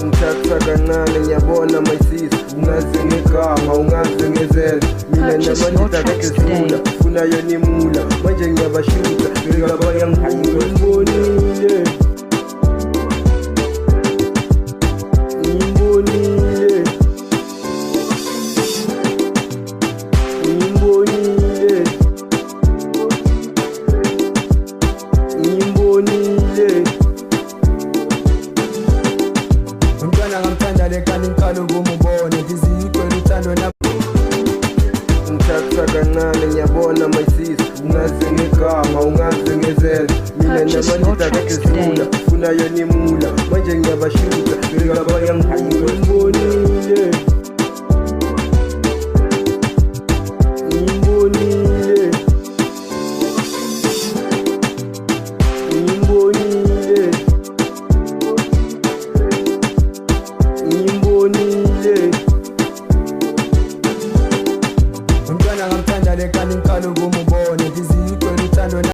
ngithatha kancane ngiyabona mayisisi, ungaze ngegama ungaze ngezela. Mina namanita kade sidlula funa yona imula, manje ngiyabashuta ngingabaya ngihayile. Ngimbonile ngimbonile ngimbonile ngimbonile. Umntwana ngamthanda lekani ngikalo kumubone ngizicela uthando na ngithatha kancane ngiyabona mayisisi, ungaze ngegama ungaze ngezela. Mina namanita kade sidlula funa yona imula, manje ngiyabashuta ngingabaya ngihayile. Ngimbonile ngimbonile ngimbonile ngimbonile. Umntwana ngamthanda lekani ngikalo kumubone ngizicela uthando na